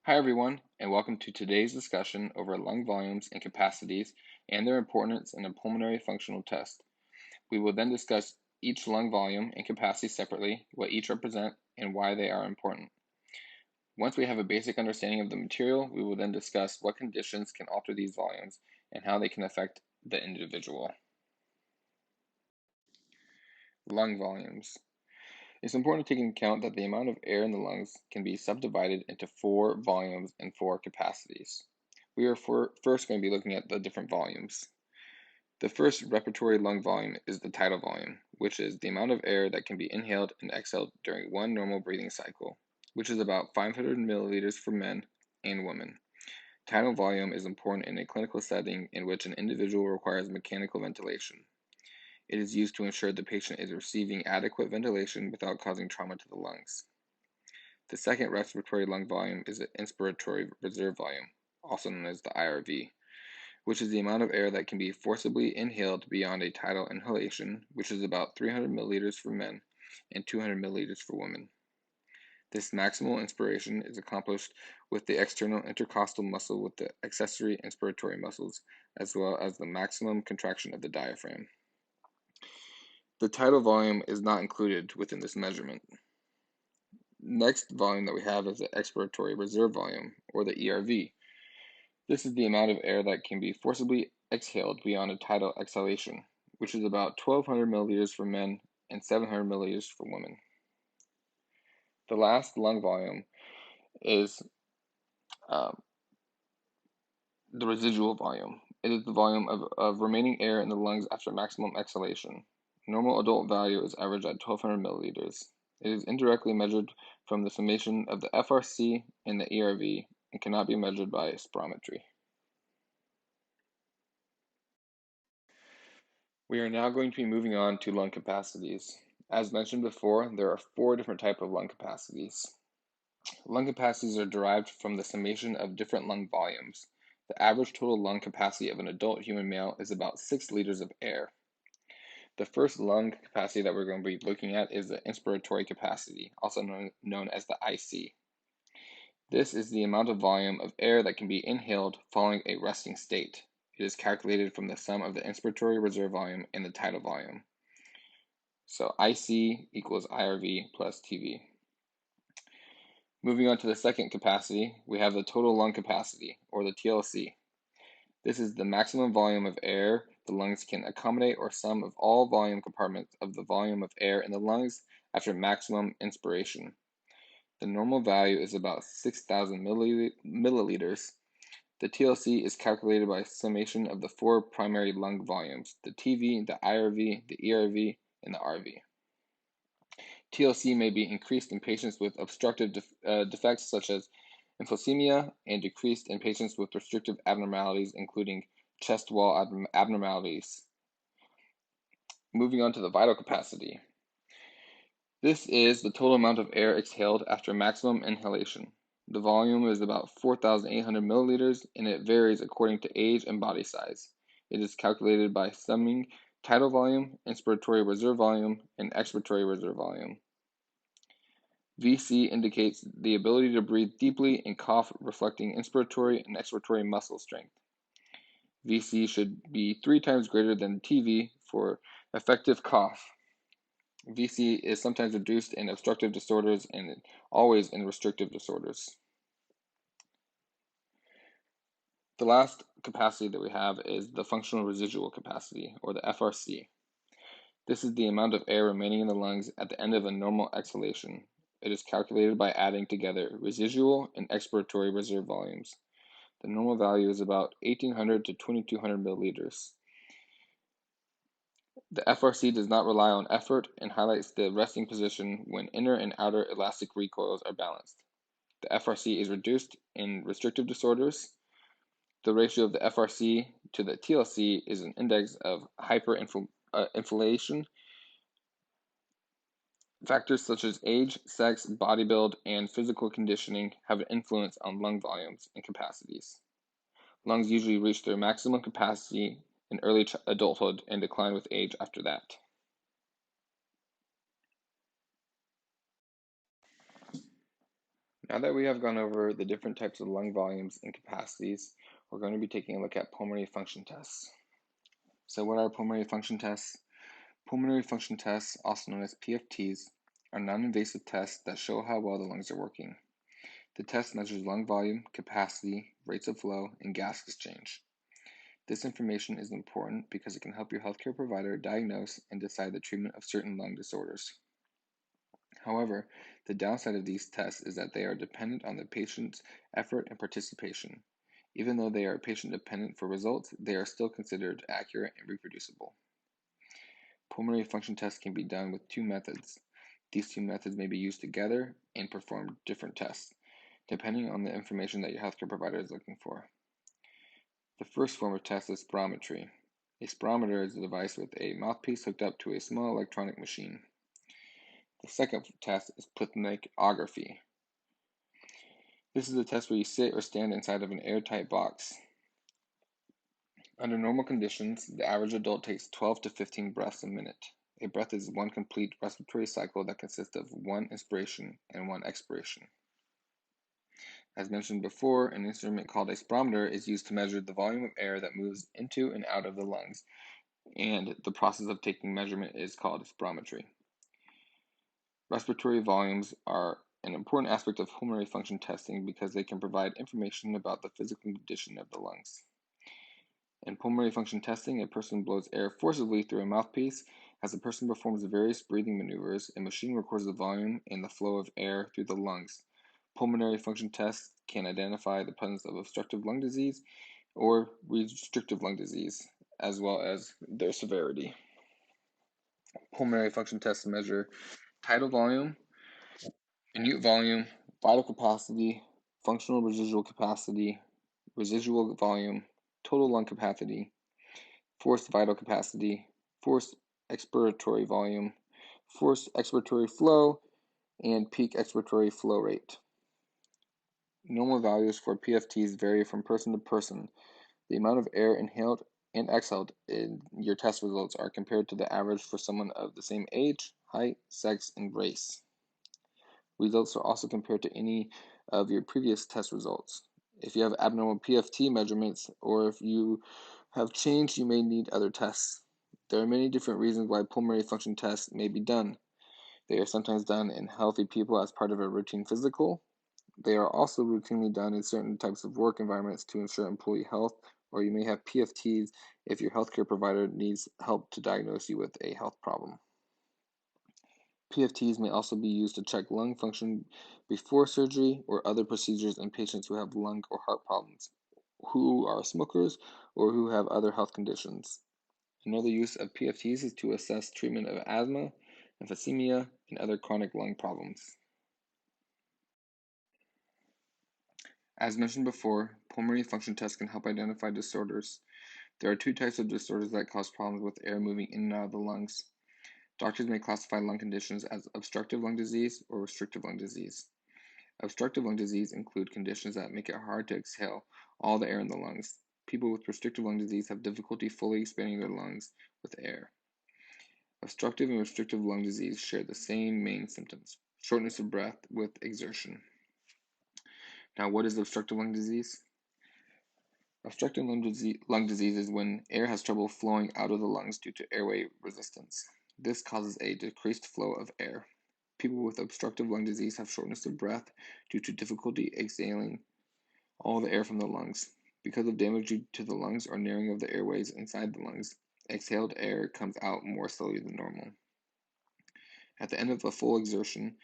Hi everyone, and welcome to today's discussion over lung volumes and capacities and their importance in a pulmonary functional test. We will then discuss each lung volume and capacity separately, what each represent, and why they are important. Once we have a basic understanding of the material, we will then discuss what conditions can alter these volumes and how they can affect the individual. Lung volumes. It's important to take into account that the amount of air in the lungs can be subdivided into 4 volumes and 4 capacities. We are first going to be looking at the different volumes. The first respiratory lung volume is the tidal volume, which is the amount of air that can be inhaled and exhaled during one normal breathing cycle, which is about 500 milliliters for men and women. Tidal volume is important in a clinical setting in which an individual requires mechanical ventilation. It is used to ensure the patient is receiving adequate ventilation without causing trauma to the lungs. The second respiratory lung volume is the inspiratory reserve volume, also known as the IRV, which is the amount of air that can be forcibly inhaled beyond a tidal inhalation, which is about 300 milliliters for men and 200 milliliters for women. This maximal inspiration is accomplished with the external intercostal muscle with the accessory inspiratory muscles, as well as the maximum contraction of the diaphragm. The tidal volume is not included within this measurement. Next volume that we have is the expiratory reserve volume, or the ERV. This is the amount of air that can be forcibly exhaled beyond a tidal exhalation, which is about 1200 milliliters for men and 700 milliliters for women. The last lung volume is the residual volume. It is the volume of remaining air in the lungs after maximum exhalation. Normal adult value is averaged at 1200 milliliters. It is indirectly measured from the summation of the FRC and the ERV and cannot be measured by spirometry. We are now going to be moving on to lung capacities. As mentioned before, there are 4 different types of lung capacities. Lung capacities are derived from the summation of different lung volumes. The average total lung capacity of an adult human male is about 6 liters of air. The first lung capacity that we're going to be looking at is the inspiratory capacity, also known as the IC. This is the amount of volume of air that can be inhaled following a resting state. It is calculated from the sum of the inspiratory reserve volume and the tidal volume. So IC equals IRV plus TV. Moving on to the second capacity, we have the total lung capacity, or the TLC. This is the maximum volume of air the lungs can accommodate, or sum of all volume compartments of the volume of air in the lungs after maximum inspiration. The normal value is about 6,000 milliliters. The TLC is calculated by summation of the 4 primary lung volumes, the TV, the IRV, the ERV, and the RV. TLC may be increased in patients with obstructive defects such as emphysema and decreased in patients with restrictive abnormalities, including chest wall abnormalities. Moving on to the vital capacity. This is the total amount of air exhaled after maximum inhalation. The volume is about 4,800 milliliters, and it varies according to age and body size. It is calculated by summing tidal volume, inspiratory reserve volume, and expiratory reserve volume. VC indicates the ability to breathe deeply and cough, reflecting inspiratory and expiratory muscle strength. VC should be 3 times greater than TV for effective cough. VC is sometimes reduced in obstructive disorders and always in restrictive disorders. The last capacity that we have is the functional residual capacity, or the FRC. This is the amount of air remaining in the lungs at the end of a normal exhalation. It is calculated by adding together residual and expiratory reserve volumes. The normal value is about 1,800 to 2,200 milliliters. The FRC does not rely on effort and highlights the resting position when inner and outer elastic recoils are balanced. The FRC is reduced in restrictive disorders. The ratio of the FRC to the TLC is an index of hyperinflation. Factors such as age, sex, body build, and physical conditioning have an influence on lung volumes and capacities. Lungs usually reach their maximum capacity in early adulthood and decline with age after that. Now that we have gone over the different types of lung volumes and capacities, we're going to be taking a look at pulmonary function tests. So what are pulmonary function tests? Pulmonary function tests, also known as PFTs, are non-invasive tests that show how well the lungs are working. The test measures lung volume, capacity, rates of flow, and gas exchange. This information is important because it can help your healthcare provider diagnose and decide the treatment of certain lung disorders. However, the downside of these tests is that they are dependent on the patient's effort and participation. Even though they are patient-dependent for results, they are still considered accurate and reproducible. Pulmonary function tests can be done with two methods. These two methods may be used together and perform different tests, depending on the information that your healthcare provider is looking for. The first form of test is spirometry. A spirometer is a device with a mouthpiece hooked up to a small electronic machine. The second test is plethysmography. This is a test where you sit or stand inside of an airtight box. Under normal conditions, the average adult takes 12 to 15 breaths a minute. A breath is one complete respiratory cycle that consists of one inspiration and one expiration. As mentioned before, an instrument called a spirometer is used to measure the volume of air that moves into and out of the lungs, and the process of taking measurement is called spirometry. Respiratory volumes are an important aspect of pulmonary function testing because they can provide information about the physical condition of the lungs. In pulmonary function testing, a person blows air forcibly through a mouthpiece. As the person performs various breathing maneuvers, a machine records the volume and the flow of air through the lungs. Pulmonary function tests can identify the presence of obstructive lung disease or restrictive lung disease, as well as their severity. Pulmonary function tests measure tidal volume, minute volume, vital capacity, functional residual capacity, residual volume, total lung capacity, forced vital capacity, forced expiratory volume, forced expiratory flow, and peak expiratory flow rate. Normal values for PFTs vary from person to person. The amount of air inhaled and exhaled in your test results are compared to the average for someone of the same age, height, sex, and race. Results are also compared to any of your previous test results. If you have abnormal PFT measurements or if you have changed, you may need other tests. There are many different reasons why pulmonary function tests may be done. They are sometimes done in healthy people as part of a routine physical. They are also routinely done in certain types of work environments to ensure employee health, or you may have PFTs if your healthcare provider needs help to diagnose you with a health problem. PFTs may also be used to check lung function before surgery or other procedures in patients who have lung or heart problems, who are smokers, or who have other health conditions. Another use of PFTs is to assess treatment of asthma, emphysema, and other chronic lung problems. As mentioned before, pulmonary function tests can help identify disorders. There are two types of disorders that cause problems with air moving in and out of the lungs. Doctors may classify lung conditions as obstructive lung disease or restrictive lung disease. Obstructive lung disease include conditions that make it hard to exhale all the air in the lungs. People with restrictive lung disease have difficulty fully expanding their lungs with air. Obstructive and restrictive lung disease share the same main symptoms: shortness of breath with exertion. Now, what is obstructive lung disease? Obstructive lung disease is when air has trouble flowing out of the lungs due to airway resistance. This causes a decreased flow of air. People with obstructive lung disease have shortness of breath due to difficulty exhaling all the air from the lungs. Because of damage to the lungs or narrowing of the airways inside the lungs, exhaled air comes out more slowly than normal. At the end of a full exertion,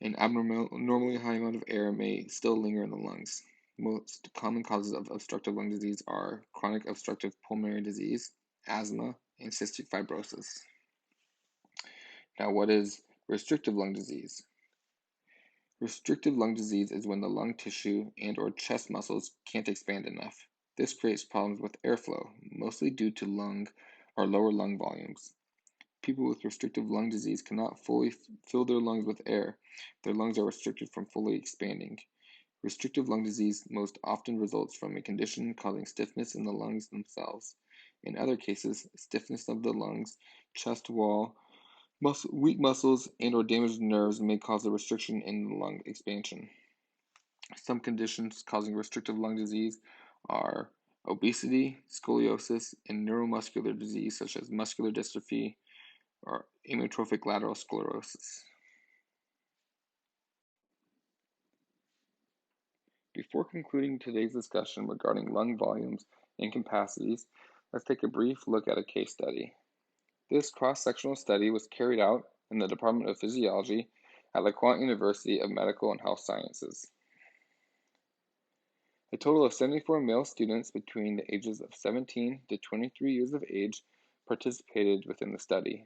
an abnormally high amount of air may still linger in the lungs. Most common causes of obstructive lung disease are chronic obstructive pulmonary disease, asthma, and cystic fibrosis. Now, what is restrictive lung disease? Restrictive lung disease is when the lung tissue and or chest muscles can't expand enough. This creates problems with airflow, mostly due to lung or lower lung volumes. People with restrictive lung disease cannot fully fill their lungs with air. Their lungs are restricted from fully expanding. Restrictive lung disease most often results from a condition causing stiffness in the lungs themselves. In other cases, stiffness of the lungs, chest wall, weak muscles, and or damaged nerves may cause a restriction in the lung expansion. Some conditions causing restrictive lung disease are obesity, scoliosis, and neuromuscular disease such as muscular dystrophy or amyotrophic lateral sclerosis. Before concluding today's discussion regarding lung volumes and capacities, let's take a brief look at a case study. This cross-sectional study was carried out in the Department of Physiology at LaQuant University of Medical and Health Sciences. A total of 74 male students between the ages of 17 to 23 years of age participated within the study.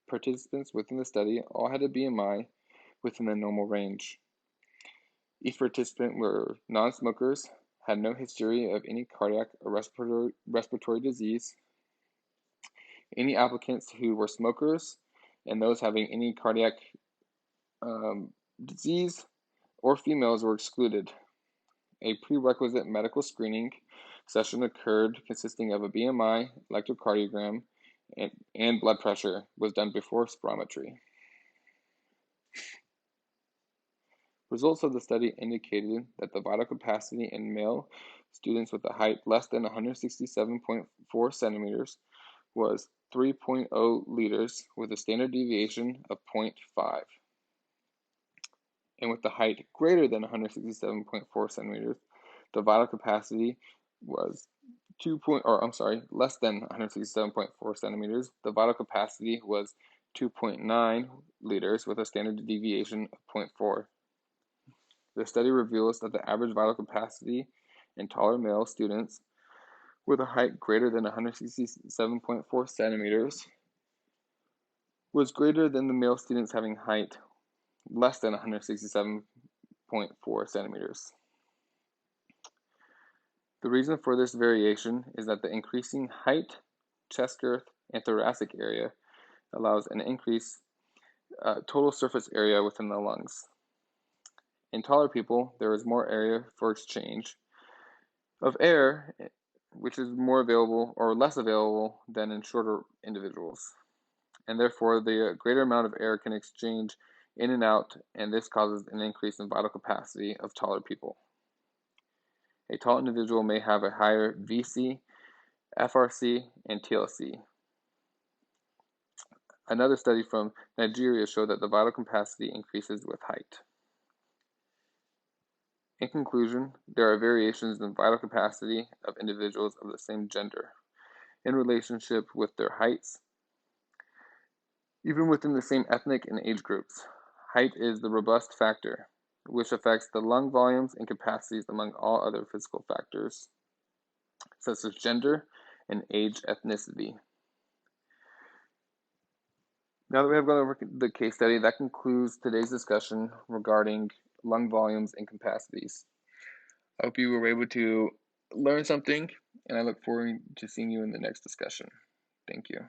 Participants within the study all had a BMI within the normal range. Each participant were non-smokers, had no history of any cardiac or respiratory disease. Any applicants who were smokers and those having any cardiac disease or females were excluded. A prerequisite medical screening session occurred consisting of a BMI, electrocardiogram, and blood pressure was done before spirometry. Results of the study indicated that the vital capacity in male students with a height less than 167.4 centimeters was 3.0 liters with a standard deviation of 0.5. And with the height greater than 167.4 centimeters, the vital capacity was less than 167.4 centimeters. The vital capacity was 2.9 liters with a standard deviation of 0.4. The study reveals that the average vital capacity in taller male students with a height greater than 167.4 centimeters was greater than the male students having height less than 167.4 centimeters. The reason for this variation is that the increasing height, chest girth, and thoracic area allows an increased total surface area within the lungs. In taller people, there is more area for exchange of air, which is more available or less available than in shorter individuals. And therefore, the greater amount of air can exchange in and out, and this causes an increase in vital capacity of taller people. A tall individual may have a higher VC, FRC, and TLC. Another study from Nigeria showed that the vital capacity increases with height. In conclusion, there are variations in vital capacity of individuals of the same gender in relationship with their heights, even within the same ethnic and age groups. Height is the robust factor, which affects the lung volumes and capacities among all other physical factors, such as gender and age ethnicity. Now that we have gone over the case study, that concludes today's discussion regarding lung volumes and capacities. I hope you were able to learn something, and I look forward to seeing you in the next discussion. Thank you.